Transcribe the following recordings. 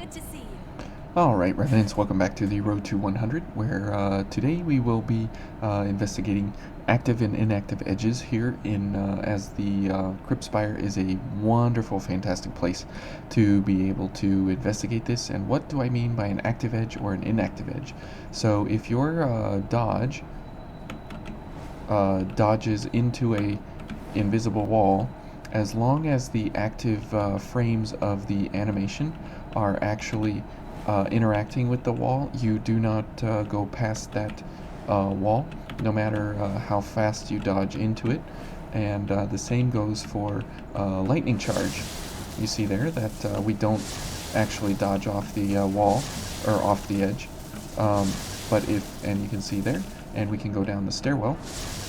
Good to see you. Alright, Revenants, welcome back to the Road to 100, where today we will be investigating active and inactive edges here as the Crypt Spire is a wonderful, fantastic place to be able to investigate this. And what do I mean by an active edge or an inactive edge? So if your dodges into a invisible wall, as long as the active frames of the animation are actually interacting with the wall, you do not go past that wall, no matter how fast you dodge into it. And the same goes for lightning charge. You see there that we don't actually dodge off the wall or off the edge. And you can see there, and we can go down the stairwell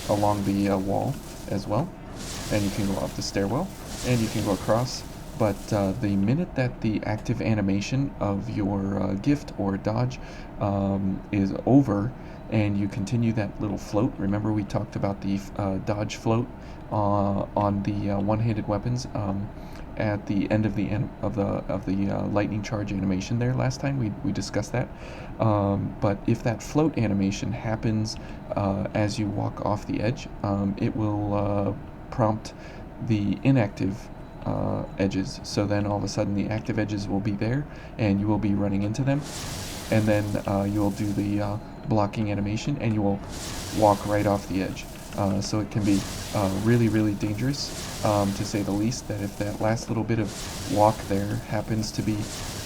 along the wall as well, and you can go up the stairwell, and you can go across. But the minute that the active animation of your gift or dodge is over, and you continue that little float, remember we talked about the dodge float on the one-handed weapons at the end of the lightning charge animation there last time. We discussed that. But if that float animation happens as you walk off the edge, it will prompt the inactive edges. So then all of a sudden the active edges will be there, and you will be running into them, and then you will do the blocking animation, and you will walk right off the edge. So it can be really, really dangerous, to say the least. That if that last little bit of walk there happens to be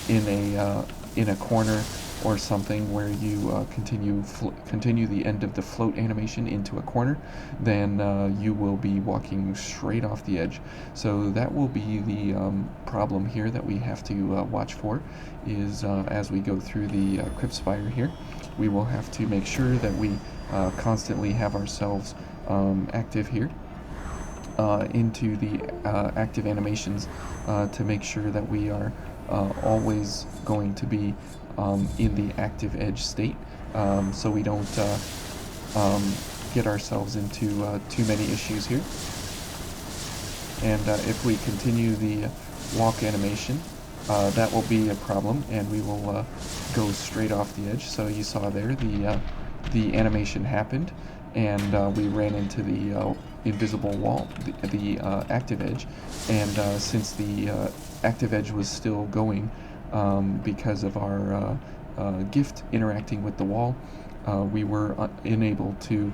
in a corner or something where you continue the end of the float animation into a corner, then you will be walking straight off the edge. So that will be the problem here that we have to watch for, is as we go through the Crypt Spire here, we will have to make sure that we constantly have ourselves active here into the active animations to make sure that we are always going to be in the active edge state, so we don't get ourselves into too many issues here. And if we continue the walk animation, that will be a problem, and we will go straight off the edge. So you saw there the animation happened, and we ran into the invisible wall, the active edge, and since the active edge was still going because of our gift interacting with the wall, we were unable to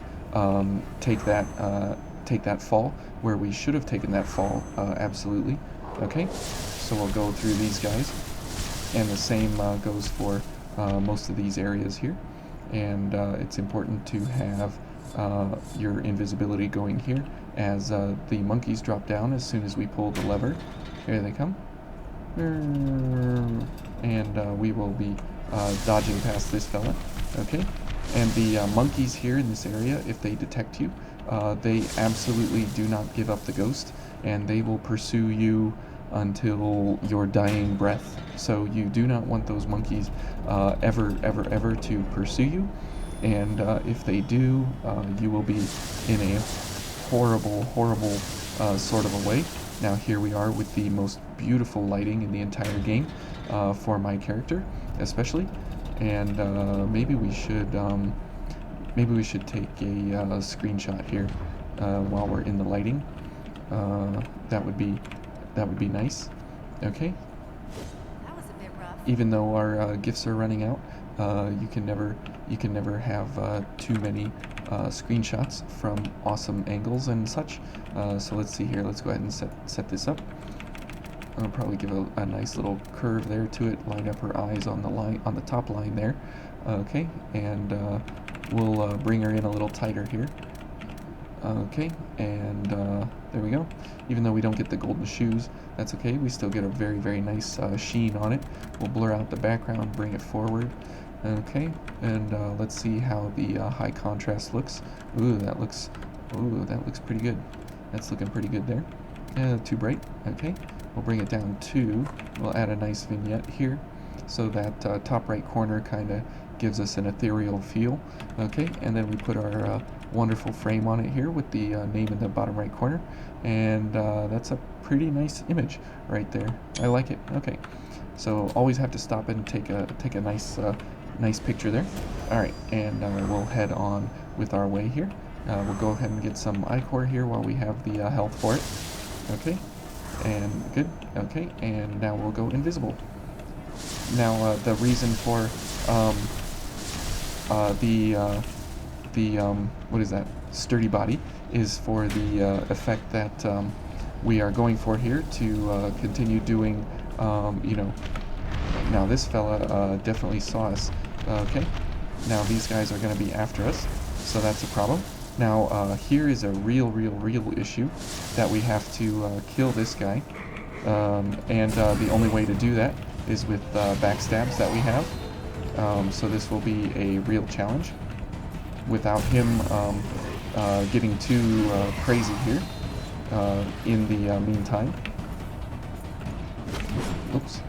take that fall where we should have taken that fall, absolutely. Okay, so we'll go through these guys, and the same goes for most of these areas here. And it's important to have your invisibility going here, as the monkeys drop down as soon as we pull the lever. Here they come. And we will be dodging past this fella. Okay, and the monkeys here in this area, if they detect you, they absolutely do not give up the ghost, and they will pursue you until your dying breath. So you do not want those monkeys ever to pursue you, and if they do, you will be in a horrible sort of a way. Now here we are with the most beautiful lighting in the entire game, for my character especially, and maybe we should take a screenshot here while we're in the lighting. That would be nice. Okay. That was a bit rough. Even though our gifts are running out, you can never have too many screenshots from awesome angles and such. So let's see here. Let's go ahead and set this up. I'll probably give a nice little curve there to it. Line up her eyes on the top line there. Okay, and we'll bring her in a little tighter here. Okay, and there we go. Even though we don't get the golden shoes, that's okay. We still get a very, very nice sheen on it. We'll blur out the background, bring it forward. Okay, and let's see how the high contrast looks. Ooh, that looks pretty good. That's looking pretty good there. Too bright. Okay, we'll bring it down to. We'll add a nice vignette here, so that top right corner kind of gives us an ethereal feel. Okay, and then we put our wonderful frame on it here with the name in the bottom right corner, and that's a pretty nice image right there. I like it. Okay, so always have to stop and take a nice picture there. All right, and we'll head on with our way here. We'll go ahead and get some ichor here while we have the health for it. Okay, and good. Okay, and now we'll go invisible. Now the reason for what is that, sturdy body, is for the effect that we are going for here to continue doing, now this fella definitely saw us. Okay, now these guys are going to be after us, so that's a problem. Now here is a real issue that we have to kill this guy, and the only way to do that is with backstabs that we have. So this will be a real challenge without him getting too crazy here in the meantime. Oops.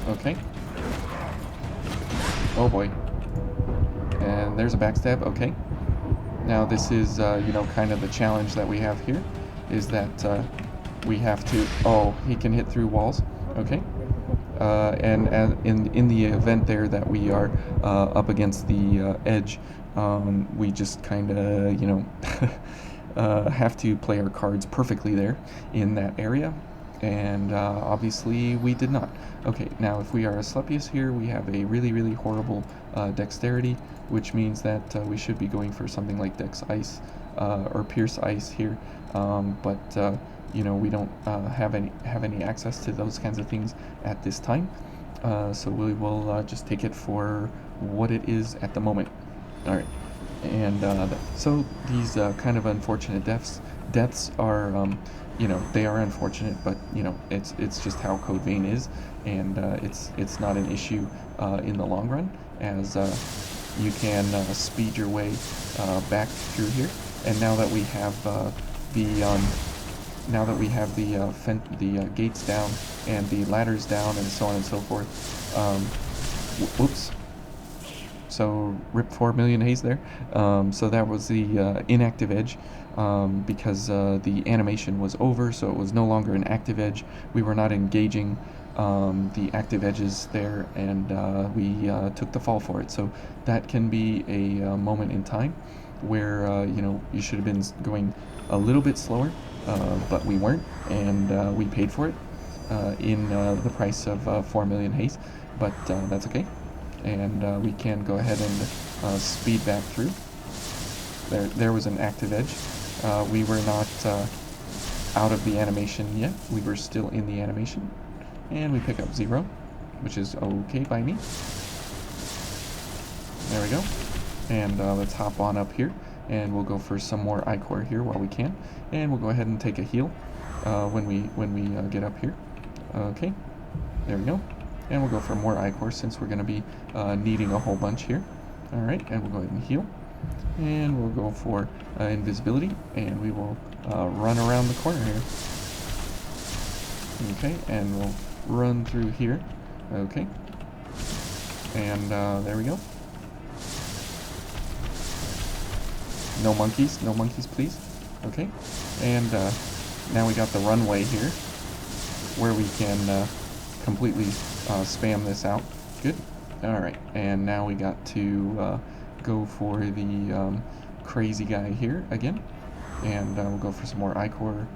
Okay. Oh boy. And there's a backstab. Okay. Now this is, kind of the challenge that we have here, is that we have to... Oh, he can hit through walls. Okay. And in the event there that we are up against the edge, we just kind of, have to play our cards perfectly there in that area, and obviously we did not. Okay, now if we are Asclepius here, we have a really horrible dexterity, which means that we should be going for something like Dex Ice or Pierce Ice here, but we don't have any access to those kinds of things at this time, so we will just take it for what it is at the moment. All right, and so these kind of unfortunate deaths are, they are unfortunate, but it's just how Code Vein is, and it's not an issue in the long run, as you can speed your way back through here. And now that we have the gates down and the ladders down and so on and so forth, whoops. So rip 4 million haze there. So that was the inactive edge, because the animation was over, so it was no longer an active edge. We were not engaging the active edges there, and we took the fall for it. So that can be a moment in time where you should have been going a little bit slower, but we weren't, and we paid for it in the price of 4 million haze, but that's okay. And we can go ahead and speed back through. There was an active edge. We were not out of the animation yet. We were still in the animation. And we pick up 0, which is okay by me. There we go. And let's hop on up here, and we'll go for some more ichor here while we can. And we'll go ahead and take a heal when we get up here. Okay, there we go. And we'll go for more ichor since we're going to be needing a whole bunch here. All right, and we'll go ahead and heal. And we'll go for invisibility, and we will run around the corner here. Okay, and we'll run through here. Okay, and there we go. No monkeys, please. Okay, and now we got the runway here, where we can completely spam this out. Good. All right, and now we got to go for the crazy guy here again, and we'll go for some more ichor.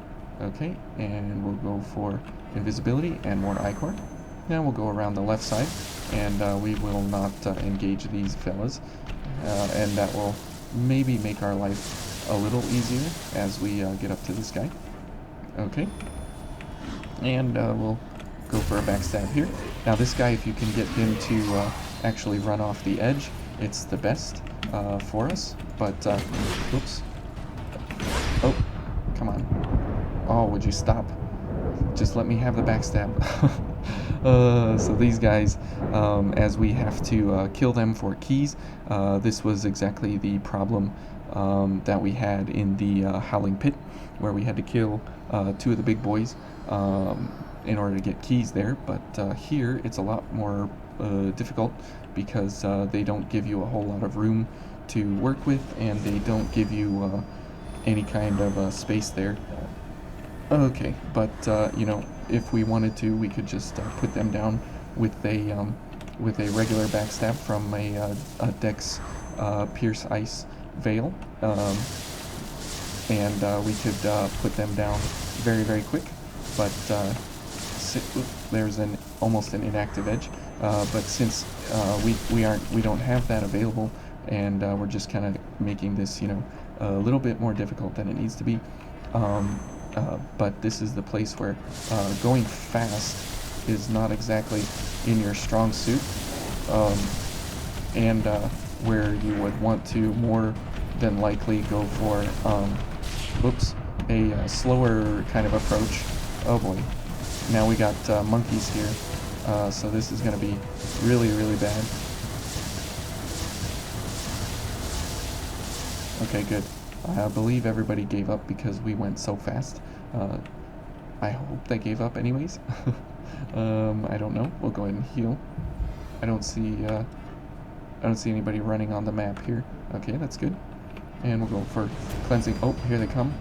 Okay, and we'll go for invisibility and more ichor. Now we'll go around the left side, and we will not engage these fellas, and that will maybe make our life a little easier as we get up to this guy. Okay, and we'll go for a backstab here. Now this guy, if you can get him to actually run off the edge, it's the best for us, but oops. Oh, come on. Oh, would you stop? Just let me have the backstab. So these guys, as we have to kill them for keys, this was exactly the problem that we had in the Howling Pit, where we had to kill 2 of the big boys in order to get keys there. But here it's a lot more difficult, because they don't give you a whole lot of room to work with, and they don't give you any kind of space there Okay, but you know, if we wanted to, we could just put them down with a regular backstab from a Dex Pierce Ice Veil, and we could put them down very very quick. But there's an almost an inactive edge. But since we don't have that available, and we're just kind of making this, you know, a little bit more difficult than it needs to be. But this is the place where going fast is not exactly in your strong suit, and where you would want to more than likely go for a slower kind of approach. Oh boy, now we got monkeys here, so this is going to be really really bad. Okay, good. I believe everybody gave up because we went so fast. I hope they gave up anyways. I don't know. We'll go ahead and heal. I don't see anybody running on the map here. Okay, that's good. And we'll go for cleansing. Oh, here they come.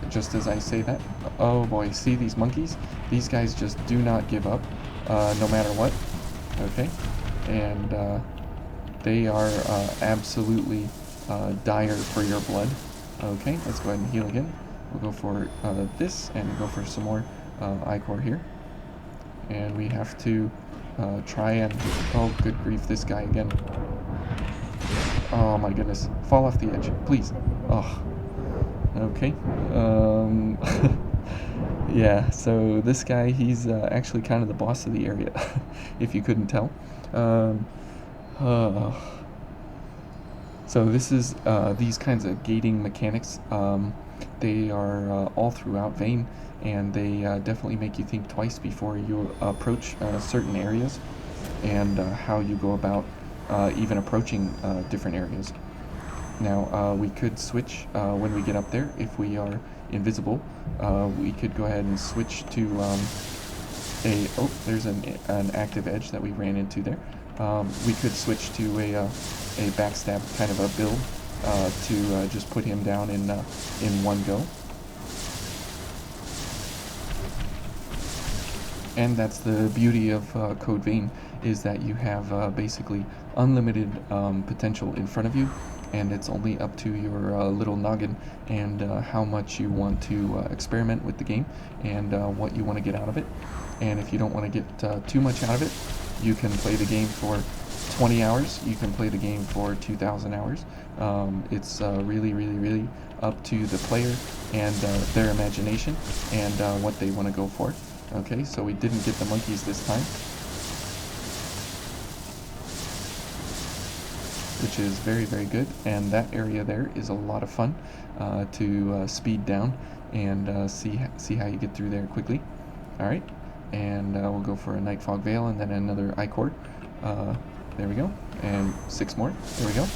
Just as I say that. Oh boy, see these monkeys? These guys just do not give up, no matter what. Okay, and they are absolutely dire for your blood. Okay, let's go ahead and heal again. We'll go for this and go for some more Ichor here. And we have to try and... Oh, good grief, this guy again. Oh my goodness. Fall off the edge, please. Oh. Okay. Yeah, so this guy, he's actually kind of the boss of the area, if you couldn't tell. So this is these kinds of gating mechanics. They are all throughout Vayne, and they definitely make you think twice before you approach certain areas, and how you go about even approaching different areas. Now, we could switch when we get up there. If we are invisible, we could go ahead and switch to oh, there's an active edge that we ran into there. We could switch to a backstab kind of a build to just put him down in one go. And that's the beauty of Code Vein, is that you have basically unlimited potential in front of you, and it's only up to your little noggin and how much you want to experiment with the game and what you want to get out of it. And if you don't want to get too much out of it, you can play the game for 20 hours, you can play the game for 2,000 hours. It's really, really, really up to the player and their imagination and what they want to go for. Okay, so we didn't get the monkeys this time, which is very, very good. And that area there is a lot of fun to speed down and see how you get through there quickly. All right, and we'll go for a Night Fog Veil and then another Ichor. There we go, and 6 more. There we go.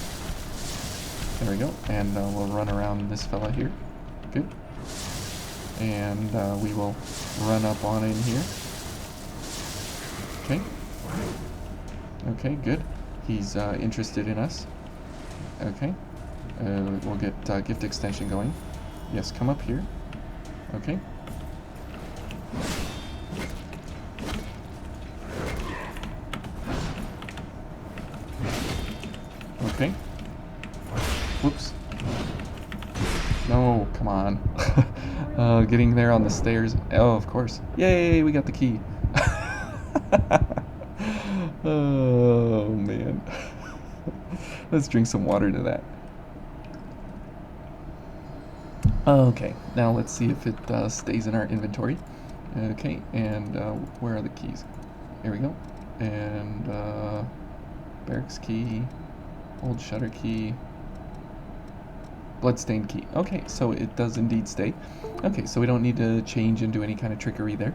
There we go, and we'll run around this fella here. Good. And we will run up on in here. Okay. Okay, good. He's interested in us. Okay. We'll get gift extension going. Yes, come up here. Okay. Okay. Whoops. No, come on. Getting there on the stairs. Oh, of course. Yay, we got the key. Oh, man. Let's drink some water to that. Okay, now let's see if it stays in our inventory. Okay, and where are the keys? Here we go. And barracks key, old shutter key, bloodstained key. Okay, so it does indeed stay. Okay, so we don't need to change and do any kind of trickery there.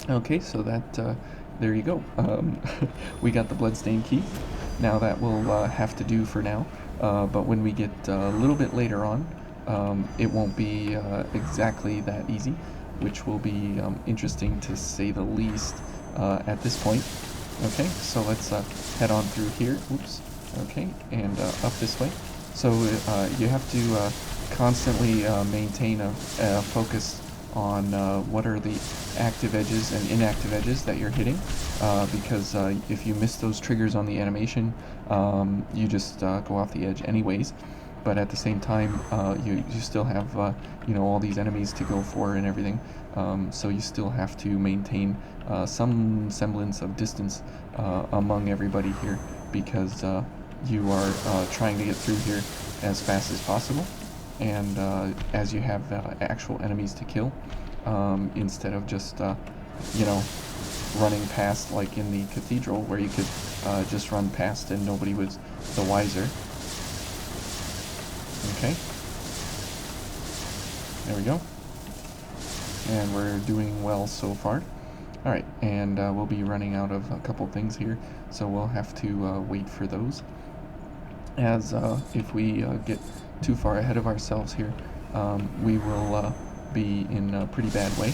Okay, so that there you go. We got the bloodstained key. Now that will have to do for now. But when we get a little bit later on, it won't be exactly that easy, which will be interesting to say the least at this point. Okay, so let's head on through here. Oops. Okay, and up this way. So you have to constantly maintain a focus on what are the active edges and inactive edges that you're hitting, because if you miss those triggers on the animation, you just go off the edge anyways. But at the same time, you still have all these enemies to go for and everything, so you still have to maintain some semblance of distance among everybody here, because you are trying to get through here as fast as possible, and as you have actual enemies to kill, instead of just running past like in the cathedral, where you could just run past and nobody was the wiser. Okay, there we go, and we're doing well so far. Alright, and we'll be running out of a couple things here, so we'll have to wait for those, as if we get too far ahead of ourselves here, we will be in a pretty bad way.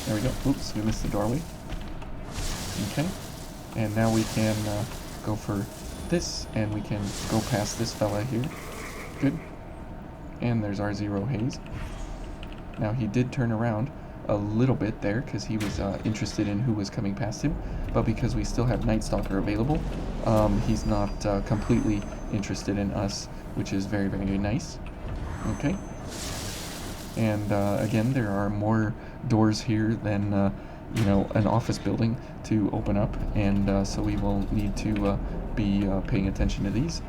There we go. Oops, we missed the doorway. Okay, and now we can go for this, and we can go past this fella here. Good. And there's our Zero Haze. Now he did turn around a little bit there, because he was interested in who was coming past him, but because we still have Night Stalker available, he's not completely interested in us, which is very, very nice. Okay. And again, there are more doors here than an office building to open up, and so we will need to be paying attention to these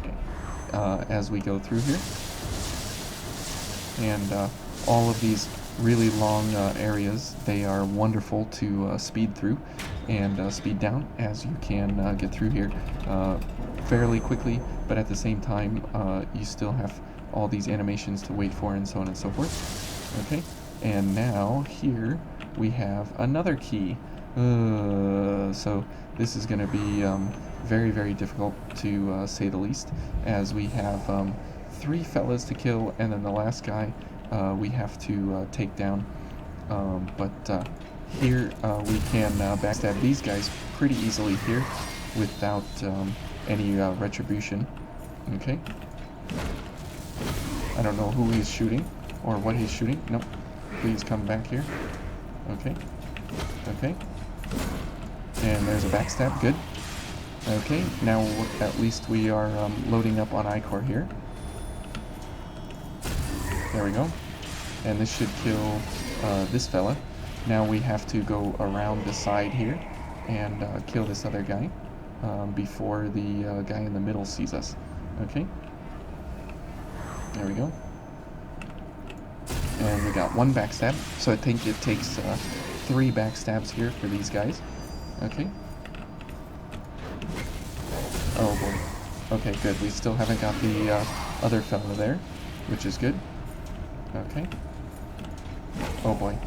as we go through here. And all of these really long areas, they are wonderful to speed through and speed down, as you can get through here fairly quickly, but at the same time you still have all these animations to wait for, and so on and so forth. Okay, and now here we have another key. So this is going to be very, very difficult to say the least, as we have 3 fellas to kill, and then the last guy we have to take down. But here we can backstab these guys pretty easily here without any retribution. Okay. I don't know who he's shooting or what he's shooting. Nope. Please come back here. Okay. Okay. And there's a backstab. Good. Okay. Now at least we are loading up on Ichor here. There we go. And this should kill this fella. Now we have to go around the side here and kill this other guy before the guy in the middle sees us. Okay. There we go. And we got 1 backstab, so I think it takes 3 backstabs here for these guys. Okay. Oh boy. Okay, good. We still haven't got the other fella there, which is good. Okay. Oh boy.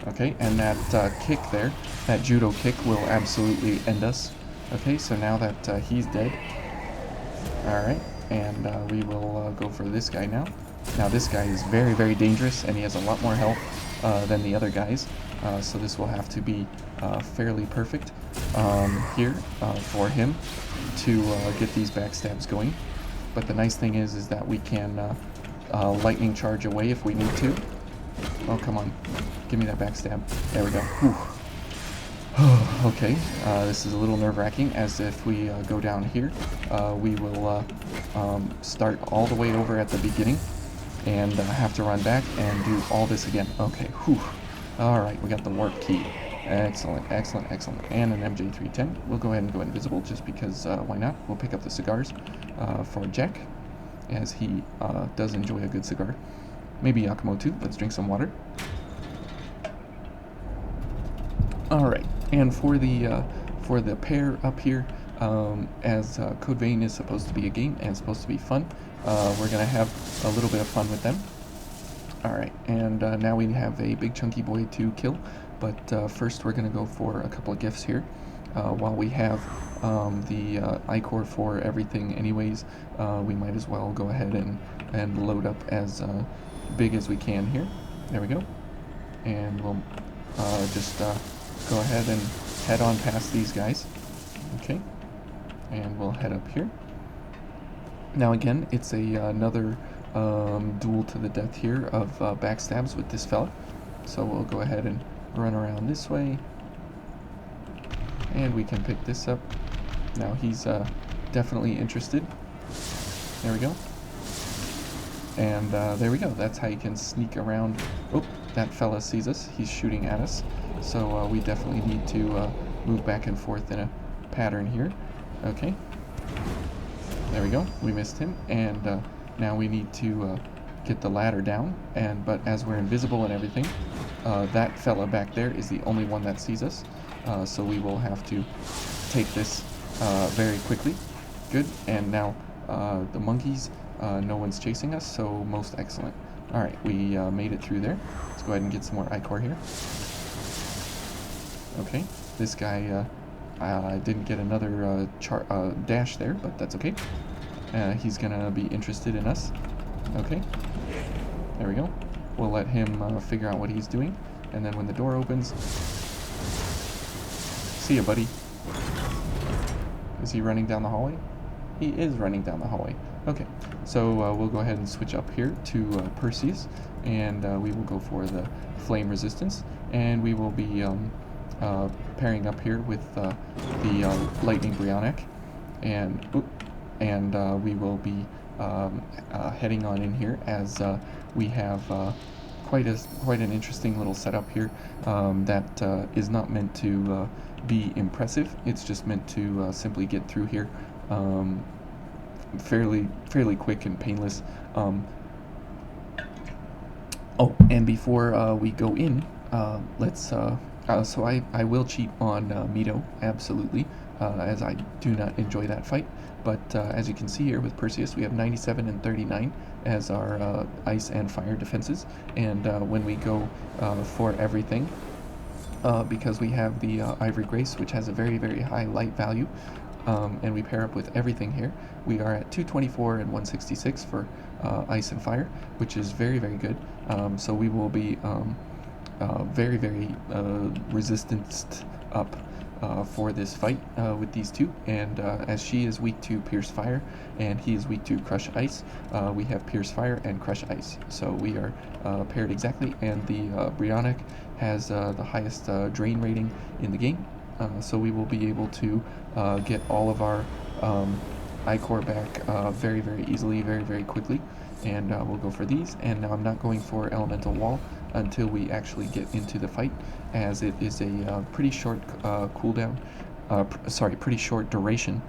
Okay, and that kick there, that judo kick, will absolutely end us. Okay, so now that he's dead. Alright, and we will go for this guy now. Now this guy is very, very dangerous, and he has a lot more health than the other guys. So this will have to be fairly perfect here for him to get these backstabs going. But the nice thing is that we can lightning charge away if we need to. Oh, come on. Give me that backstab. There we go. Whew. Okay, this is a little nerve-wracking, as if we go down here, we will start all the way over at the beginning and have to run back and do all this again. Okay, whew. Alright, we got the warp key. Excellent, excellent, excellent. And an MJ310. We'll go ahead and go invisible, just because, why not? We'll pick up the cigars for Jack, as he does enjoy a good cigar. Maybe Yakumo too. Let's drink some water. Alright, and for the pair up here, as Code Vein is supposed to be a game and supposed to be fun, we're going to have a little bit of fun with them. Alright, and now we have a big chunky boy to kill, but first we're going to go for a couple of gifts here. While we have the Ichor for everything anyways, we might as well go ahead and load up as big as we can here. There we go. And we'll just go ahead and head on past these guys. Okay. And we'll head up here. Now again, it's another duel to the death here of backstabs with this fella. So we'll go ahead and run around this way. And we can pick this up. Now he's definitely interested. There we go. And there we go. That's how you can sneak around. Oh, that fella sees us. He's shooting at us. So we definitely need to move back and forth in a pattern here. Okay. There we go. We missed him. And now we need to get the ladder down. But as we're invisible and everything, that fella back there is the only one that sees us. So we will have to take this very quickly. Good. And now the monkeys, no one's chasing us, so most excellent. Alright, we made it through there. Let's go ahead and get some more ichor here. Okay, this guy didn't get another dash there, but that's okay. He's gonna be interested in us. Okay, there we go. We'll let him figure out what he's doing, and then when the door opens... See ya, buddy. Is he running down the hallway? He is running down the hallway. Okay, so we'll go ahead and switch up here to Perseus, and we will go for the flame resistance, and we will be pairing up here with the lightning Brionic, and we will be heading on in here as we have quite an interesting little setup here that is not meant to be impressive. It's just meant to simply get through here fairly quick and painless. Oh, and before we go in, let's so I will cheat on Mido, absolutely, as I do not enjoy that fight. But as you can see here with Perseus, we have 97 and 39 as our ice and fire defenses. And when we go for everything, because we have the Ivory Grace, which has a very high light value, and we pair up with everything here, we are at 224 and 166 for ice and fire, which is very good. So we will be very resistant up for this fight with these two, and as she is weak to Pierce Fire and he is weak to Crush Ice, we have Pierce Fire and Crush Ice. So we are paired exactly, and the Brionic has the highest drain rating in the game, so we will be able to get all of our ichor back very easily, very quickly, and we'll go for these. And now I'm not going for Elemental Wall until we actually get into the fight, as it is a pretty short cooldown, pretty short duration.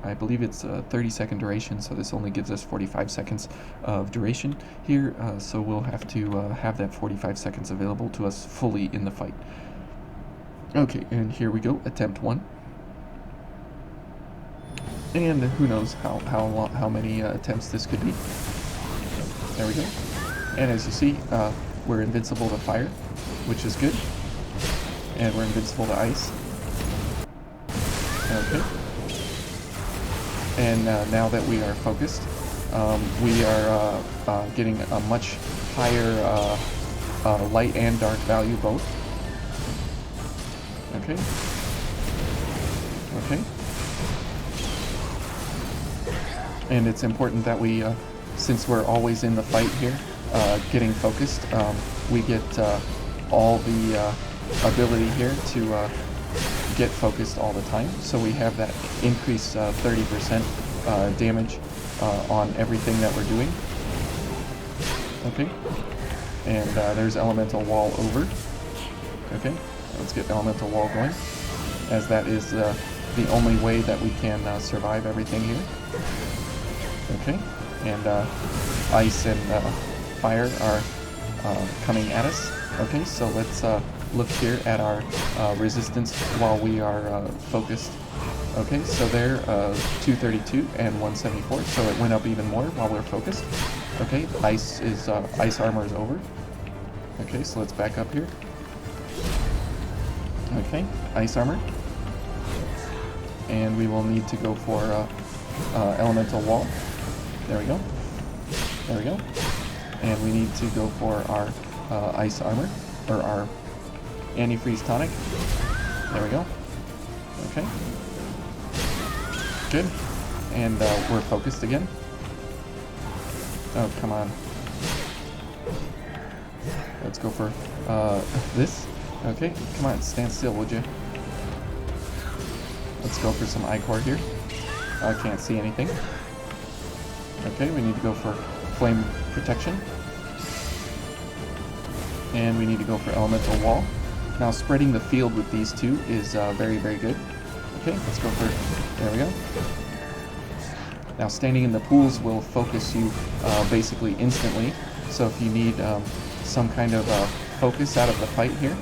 I believe it's a 30-second duration, so this only gives us 45 seconds of duration here, so we'll have to have that 45 seconds available to us fully in the fight. Okay, and here we go, attempt 1. And who knows how many attempts this could be. There we go. And as you see, we're invincible to fire, which is good. And we're invincible to ice. Okay. And now that we are focused, we are getting a much higher light and dark value both. Okay. Okay. And it's important that we, since we're always in the fight here, getting focused, we get all the ability here to get focused all the time. So we have that increased 30% damage on everything that we're doing. Okay. And there's Elemental Wall over. Okay. Let's get Elemental Wall going, as that is the only way that we can survive everything here. Okay, and ice and fire are coming at us. Okay, so let's look here at our resistance while we are focused. Okay, so they're 232 and 174, so it went up even more while we're focused. Okay, ice armor is over. Okay, so let's back up here. Okay, ice armor. And we will need to go for Elemental Wall. There we go. There we go. And we need to go for our ice armor, or our antifreeze tonic. There we go. Okay. Good. And we're focused again. Oh, come on. Let's go for this. Okay, come on, stand still, would you? Let's go for some ichor here. I can't see anything. Okay, we need to go for flame protection. And we need to go for elemental wall. Now spreading the field with these two is very, very good. Okay, let's go for, there we go. Now standing in the pools will focus you basically instantly. So if you need some kind of focus out of the fight here,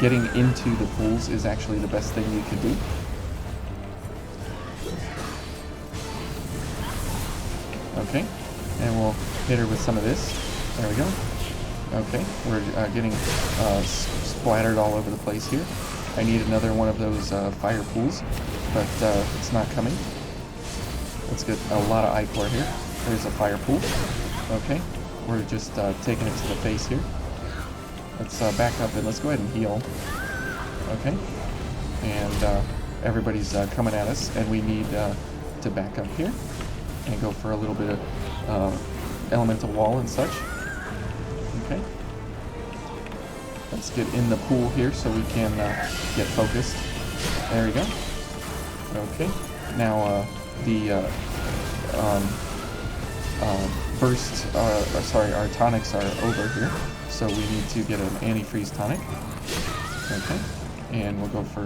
getting into the pools is actually the best thing you could do. Okay, and we'll hit her with some of this. There we go. Okay, we're getting splattered all over the place here. I need another one of those fire pools, but it's not coming. Let's get a lot of ichor here. There's a fire pool. Okay, we're just taking it to the face here. Let's back up and let's go ahead and heal. Okay, and everybody's coming at us, and we need to back up here and go for a little bit of elemental wall and such. Okay, let's get in the pool here so we can get focused. There we go. Okay, now the bursts, sorry, our tonics are over here, so we need to get an antifreeze tonic. Okay, and we'll go for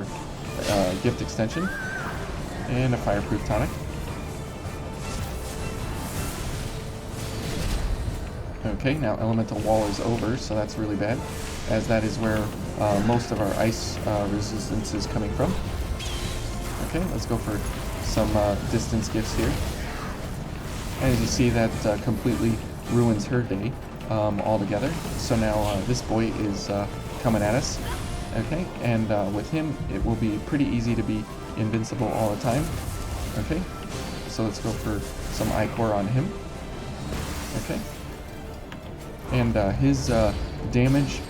gift extension and a fireproof tonic. Okay, now elemental wall is over, so that's really bad, as that is where most of our ice resistance is coming from. Okay, let's go for some distance gifts here. And as you see, that completely ruins her day altogether. So now this boy is coming at us. Okay, and with him, it will be pretty easy to be invincible all the time. Okay, so let's go for some ichor on him. Okay. And his damage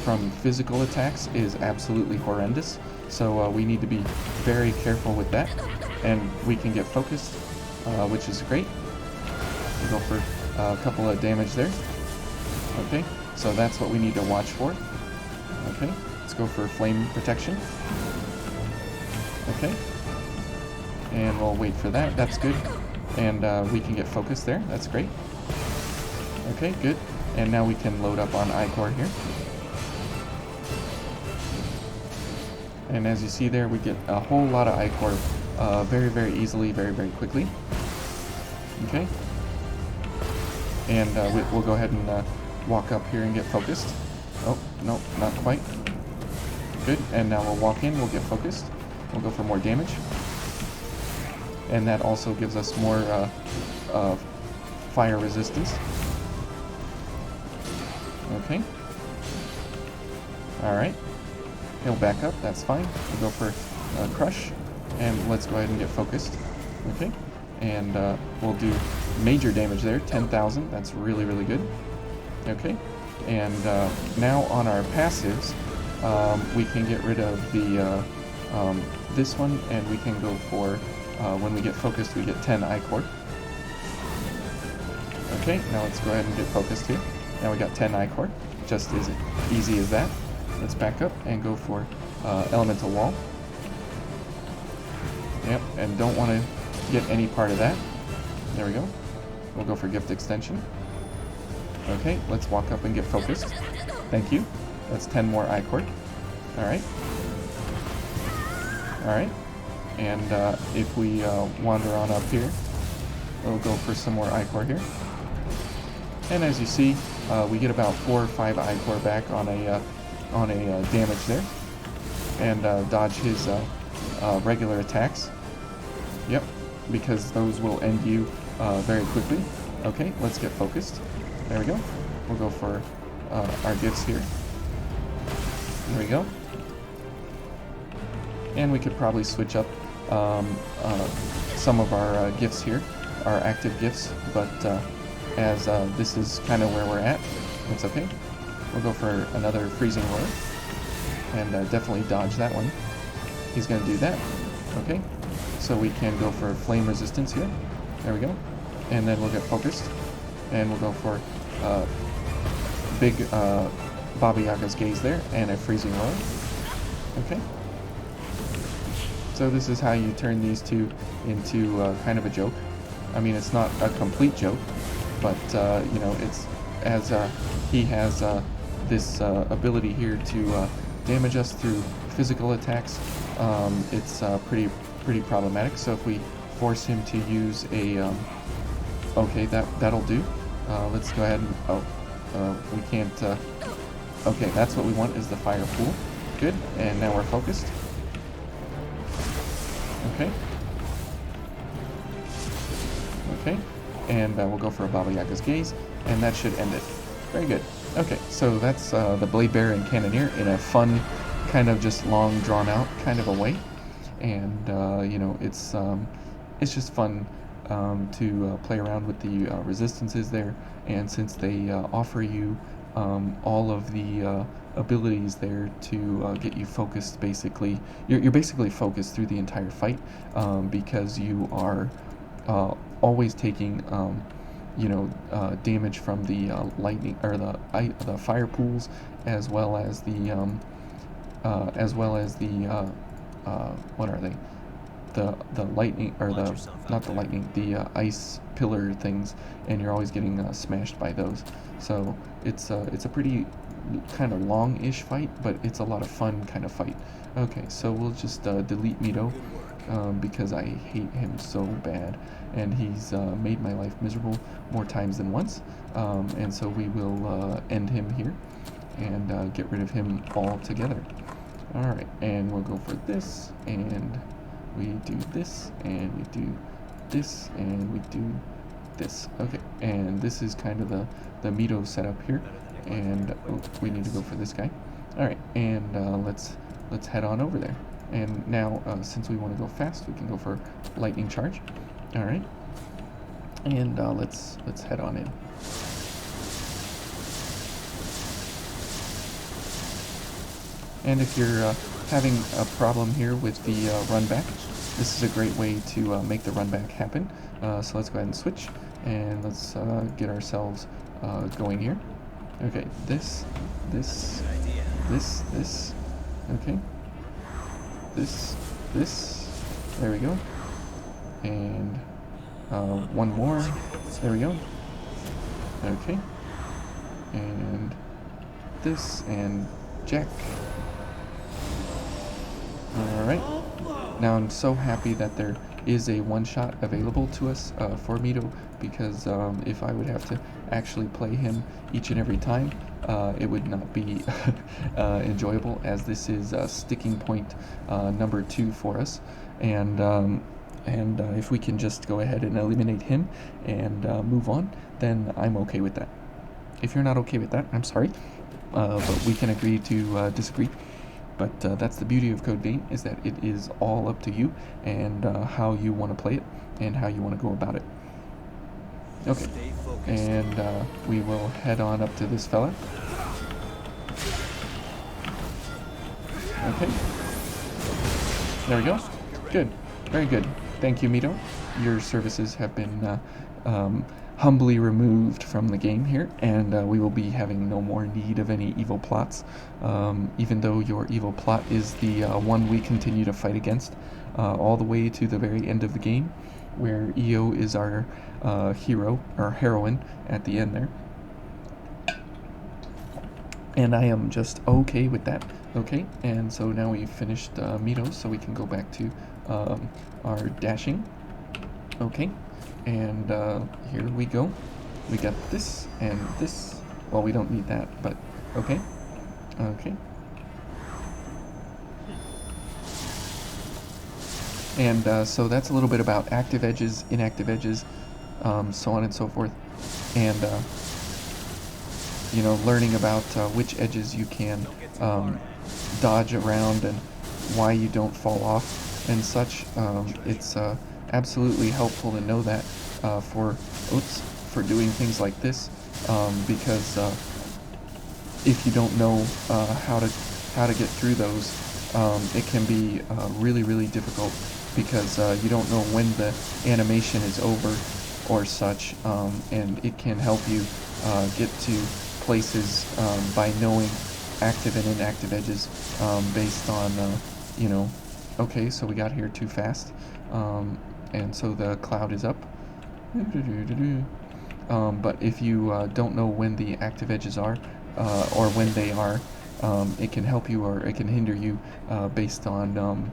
from physical attacks is absolutely horrendous, so we need to be very careful with that. And we can get focused, which is great. We'll go for a couple of damage there. Okay, so that's what we need to watch for. Okay, let's go for flame protection. Okay, and we'll wait for that. That's good. And we can get focused there. That's great. Okay, good. And now we can load up on ichor here. And as you see there, we get a whole lot of ichor very, very easily, very, very quickly. Okay. And we'll go ahead and walk up here and get focused. Oh, no, not quite. Good. And now we'll walk in, we'll get focused. We'll go for more damage. And that also gives us more fire resistance. Okay. Alright. He'll back up, that's fine. We'll go for crush, and let's go ahead and get focused. Okay. And we'll do major damage there, 10,000. That's really, really good. Okay. And now on our passives, we can get rid of the this one, and we can go for, when we get focused, we get 10 ichor. Okay, now let's go ahead and get focused here. Now we got 10 ichor, just as easy as that. Let's back up and go for elemental wall. Yep, and don't want to get any part of that. There we go. We'll go for gift extension. Okay, let's walk up and get focused. Thank you. That's 10 more ichor. Alright. Alright. And if we wander on up here, we'll go for some more ichor here. And as you see, we get about 4 or 5 ichor back on a damage there, and dodge his regular attacks. Yep, because those will end you very quickly. Okay, let's get focused. There we go. We'll go for our gifts here. There we go. And we could probably switch up some of our gifts here, our active gifts, but as this is kind of where we're at, it's okay. We'll go for another freezing roar, and definitely dodge that one. He's going to do that. Okay, so we can go for flame resistance here. There we go. And then we'll get focused. and we'll go for big Baba Yaga's Gaze there, and a Freezing Roar. Okay. So this is how you turn these two into kind of a joke. I mean, it's not a complete joke, but you know, it's as he has this ability here to damage us through physical attacks. It's pretty problematic. So if we force him to use a okay, that'll do. Let's go ahead and we can't. Okay, that's what we want, is the fire pool. Good, and now we're focused. Okay. Okay, and we'll go for a Baba Yaga's Gaze, and that should end it. Very good. Okay, so that's the Blade Bearer and Cannoneer in a fun, kind of just long, drawn-out kind of a way. And, you know, it's just fun to play around with the resistances there, and since they offer you all of the abilities there to get you focused, basically, you're basically focused through the entire fight, because you are always taking you know, damage from the lightning or the fire pools, as well as the what are they? The lightning, or not the lightning, the ice pillar things, and you're always getting smashed by those. So it's a pretty kind of long-ish fight, but it's a lot of fun kind of fight. Okay, so we'll just delete Mido, because I hate him so bad, and he's made my life miserable more times than once, and so we will end him here and get rid of him altogether. Alright, and we'll go for this, and we do this, and we do this, and we do this. Okay, and this is kind of the Mido setup here, and we need to go for this guy. Alright, and let's head on over there. And now, since we want to go fast, we can go for Lightning Charge. Alright, and let's head on in. And if you're having a problem here with the run back, this is a great way to make the run back happen. So let's go ahead and switch, and let's get ourselves going here. Okay, this, okay, this, there we go, and one more, there we go, okay, and this, and Jack. Alright, now I'm so happy that there is a one-shot available to us for Mido, because if I would have to actually play him each and every time, it would not be enjoyable, as this is sticking point number 2 for us. And if we can just go ahead and eliminate him and move on, then I'm okay with that. If you're not okay with that, I'm sorry, but we can agree to disagree. But that's the beauty of Code Vein, is that it is all up to you and how you want to play it and how you want to go about it. Okay, and we will head on up to this fella. Okay, there we go. Good, very good. Thank you, Mido. Your services have been humbly removed from the game here, and we will be having no more need of any evil plots, even though your evil plot is the one we continue to fight against all the way to the very end of the game, where Io is our hero, or heroine, at the end there. And I am just okay with that. Okay, and so now we've finished Mido, so we can go back to our dashing. Okay, and here we go. We got this and this. Well, we don't need that, but okay. Okay. And so that's a little bit about active edges, inactive edges, so on and so forth. And, you know, learning about which edges you can dodge around and why you don't fall off and such. It's absolutely helpful to know that for doing things like this, because if you don't know how to get through those, it can be really difficult, because you don't know when the animation is over, or such, and it can help you get to places by knowing active and inactive edges based on, you know, okay, so we got here too fast, and so the cloud is up. But if you don't know when the active edges are, or when they are, it can help you or it can hinder you based on,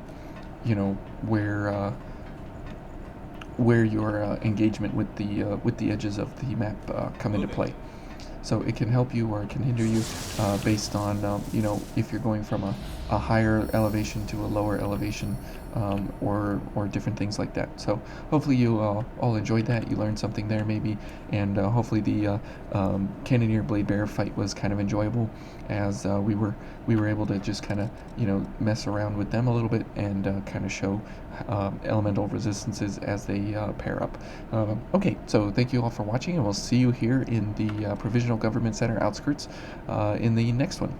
you know, where your engagement with the edges of the map come into play. So it can help you or it can hinder you based on, you know, if you're going from a higher elevation to a lower elevation, or different things like that. So hopefully you all enjoyed that. You learned something there maybe, and hopefully the Cannoneer Blade Bearer fight was kind of enjoyable, as we were able to just kind of, you know, mess around with them a little bit and kind of show elemental resistances as they pair up. Okay, so thank you all for watching, and we'll see you here in the Provisional Government Center outskirts in the next one.